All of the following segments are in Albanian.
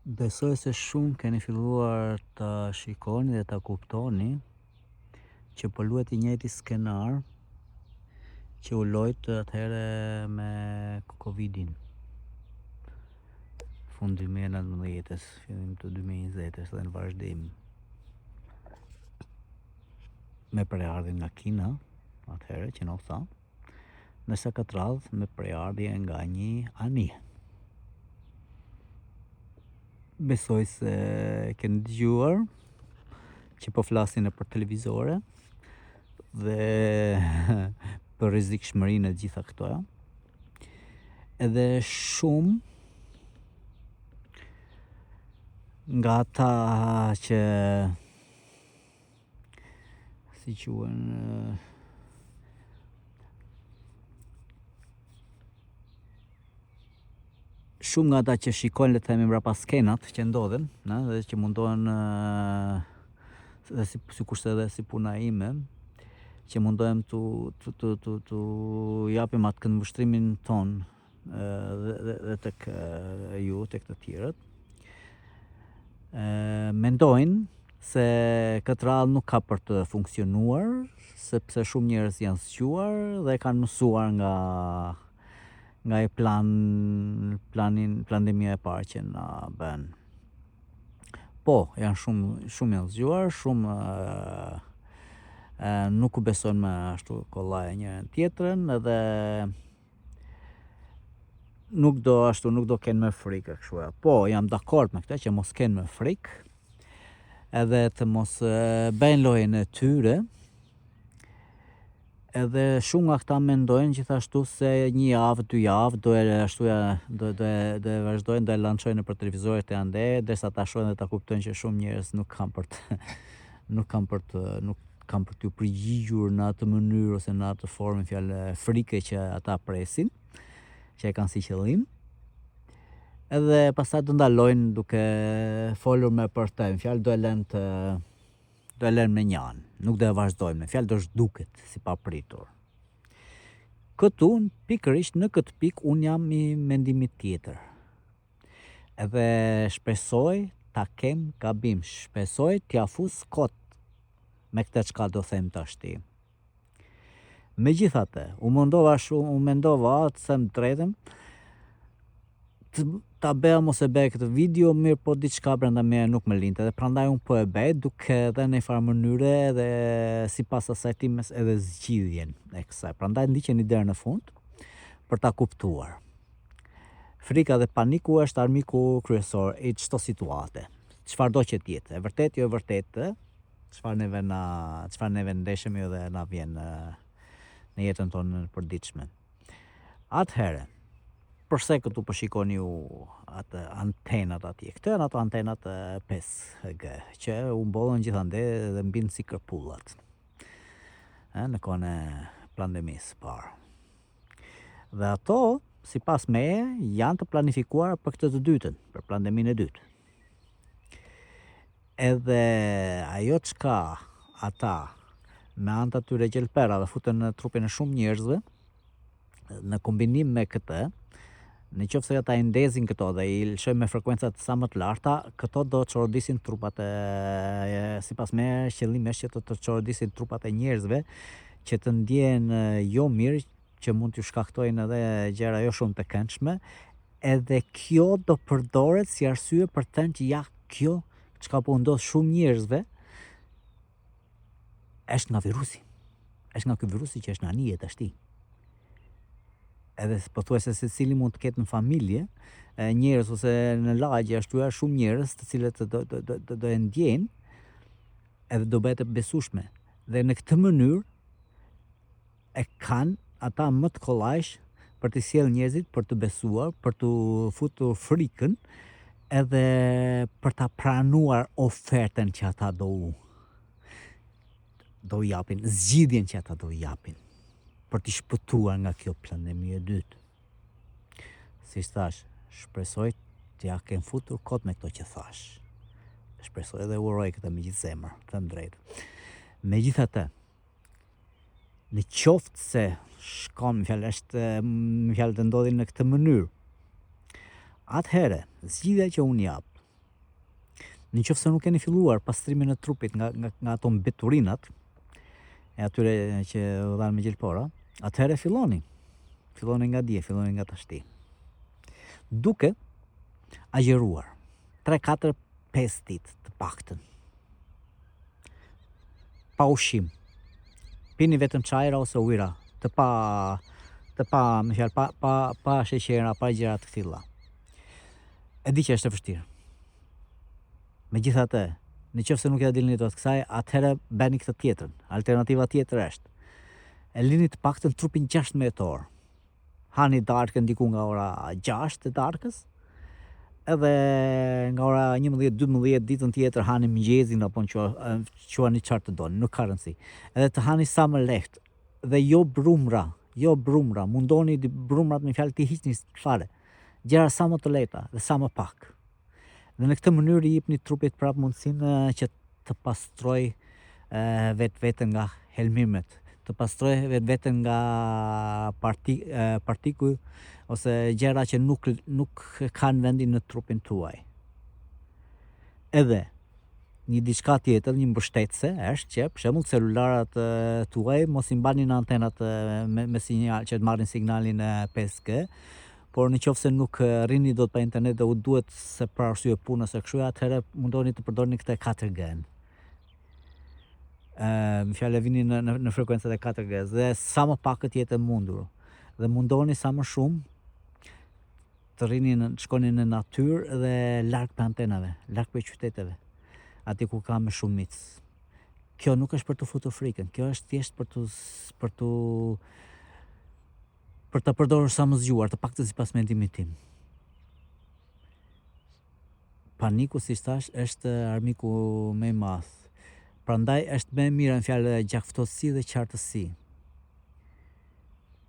Besoj se shumë keni filluar ta shikoni dhe ta kuptoni që po luhet i njëjti skenar që u lojt atëhere me Covidin. Fund 2019-s, fillim të 2020-s dhe në vazhdim. Me prejardhje nga Kina, atëhere që nuk tha, nëse këtë radhë me prejardhje nga një anije. Besoj se keni dëgjuar që po flasin për televizore dhe për rrezikshmërinë e gjitha këto. Edhe shumë nga ata që si quhen shumë nga ata që shikojnë, le të themi, mbrapa skenat që ndodhen, dhe që mundohen dhe sikurse edhe si puna ime, që mundohem tu japim atë këndvështrimin ton dhe tek ju, tek të tjerët. Mendojnë se këtë radhë nuk ka për të funksionuar, sepse shumë njerëz janë zgjuar dhe kanë mësuar nga e pandemia e parë që na bën. Po, janë shumë janë zgjuar, shumë nuk u besojnë me ashtu kollaj njërin tjetrën, edhe nuk do kenë më frikë kështu. Po, jam dakord me këtë që mos kenë më frikë, edhe të mos bëjnë lojën e tyre. Edhe shumë nga këta mendojnë gjithashtu se një javë, 2 javë do vazhdojnë, do e lançojnë për televizoret e ande, derisa ta shohin dhe ta kuptojnë që shumë njerëz nuk kanë për t'u përgjigjur në atë mënyrë ose në atë formë, fjalë frike që ata presin, që e kanë si qëllim. Edhe pastaj do ndalojnë duke folur me për të, fjalë do e lënë me njanë, nuk do e vazhdojnë, me fjalë do zhduket si papritur. Këtu, pikërisht në këtë pikë, unë jam i mendimit tjetër. Edhe shpresoj ta kem gabim, shpresoj t'ja fus kot me këtë çka do them tashti. Megjithatë, u mendova të them drejtën, ta bëja mos e bëja këtë video, mirë po diçka brenda meje nuk më linte, dhe prandaj unë po e bëj duke edhe në një farë mënyre dhe sipas asaj times edhe zgjidhjen e kësaj. Prandaj ndiqeni deri në fund për ta kuptuar. Frika dhe paniku është armiku kryesor i çdo situate. Çfarëdo që të jetë, e vërtetë jo e vërtetë, çfarë neve ndeshemi dhe na vjen në jetën tonë e përditshme. Atëherë, përse këtu po shikoni ju atë antenat atje? Këto janë ato antenat 5G që u mbollën gjithande dhe mbin si kërpullat në kohën e pandemisë parë. Dhe ato, sipas meje, janë të planifikuar për këtë të dytën, për pandeminë e dytë. Edhe ajo çka ata me anë të atyre gjelperave futen në trupin e shumë njerëzve, në kombinim me këtë, në qoftë se ata i ndezin këto dhe i lëshojnë me frekuencat sa më të larta, këto do çorodisin trupat sipas me qëllimi është që të çorodisin trupat e njerëzve që të ndjehen jo mirë, që mund t'ju shkaktojnë edhe gjëra jo shumë të këndshme, edhe kjo do përdoret si arsye për të thënë që ja, kjo çka po ndodh shumë njerëzve është nga virusi. Është nga ky virusi që është në anije tashti. Edhe pothuajse secili mund të ketë në familje njerëz ose në lagje ashtu shumë njerëz të cilët do e ndjejnë edhe do bëhet e besueshme. Dhe në këtë mënyrë e kanë ata më të kollajsh për të sjellë njerëzit për të besuar, për të futur frikën edhe për ta pranuar ofertën që ata do japin, zgjidhjen që ata do japin, për t'i shpëtuar nga kjo pandemi e dytë. Si thash, shpresoj t'ja kem futur kot me këto që thash. Shpresoj dhe uroj këtë me gjithë zemër, të drejtë. Megjithatë, në qoftë se shkon më fjalë të ndodhin në këtë mënyrë, atëherë, zgjidhja që unë jap Nëse nuk keni filluar pastrimin e trupit nga ato mbeturinat e atyre që u dhanë me gjelpora, atëherë filloni nga dje, filloni nga tashti. Duke agjeruar 3, 4, 5 ditë të paktën. Pa ushqim. Pini vetëm çajra ose ujëra, të pa sheqera, pa gjëra të tilla. E di që është e vështirë. Megjithatë, nëse nuk ja dilni dot kësaj, atëherë bëni këtë tjetrën. Alternativa tjetër është e lini të paktën trupin 16 orë. Hani darkën diku nga ora 6 të darkës, edhe nga ora 11-12 ditën tjetër hani mëngjesin apo quani çfarë të doni, nuk ka rëndësi. Edhe të hani sa më lehtë dhe jo brumra, mundoni brumrat me fjalë të hiqni fare. Gjëra sa më të lehta dhe sa më pak. Dhe në këtë mënyrë i jepni trupit prapë mundësinë që të pastroj vetveten nga helmimet, të pastroj vetveten nga partikuj ose gjëra që nuk kanë vendin në trupin tuaj. Edhe një diçka tjetër, një mbështetëse është që për shembull celularat tuaj mos i mbani në antenat me sinjal që të marrin signalin 5G, por nëse nuk rrini dot pa internet dhe u duhet se për arsye punës së kështu, atëherë mundoni të përdorni këtë 4G-n. Më fjalë vini në frekuencat e 4G dhe sa më pak të jetë mundur. Dhe mundoni sa më shumë të shkoni në natyrë dhe larg për antenave, larg për qyteteve, aty ku ka më shumicë. Kjo nuk është për të futur frikën, kjo është thjesht për të përdorur sa më zgjuar, të paktën sipas mendimit tim. Paniku, siç thash, është armiku më i madh. Prandaj është më e mirë në fjalë gjaftësi dhe qartësi.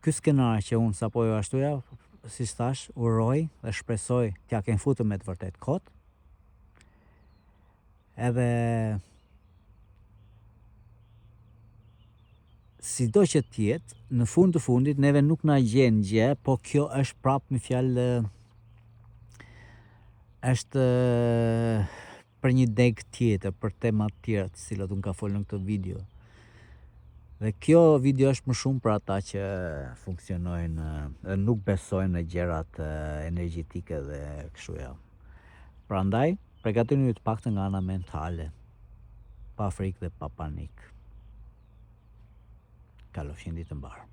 Ky skenar që unë sapo ju ashtuja, siç thash, uroj dhe shpresoj t'ja ken futur me të vërtet kot. Edhe sido që t'jetë, në fund të fundit neve nuk na gjen gjë, po kjo është prapë me fjalë është për një deg tjetër, për tema të tjera të cilat unë ka folur në këtë video. Dhe kjo video është më shumë për ata që funksionojnë dhe nuk besojnë në gjërat energjetike dhe kështu ja. Prandaj, përgatituni të paktën nga ana mentale, pa frikë dhe pa panik. Kalofshim ditë të mbarë.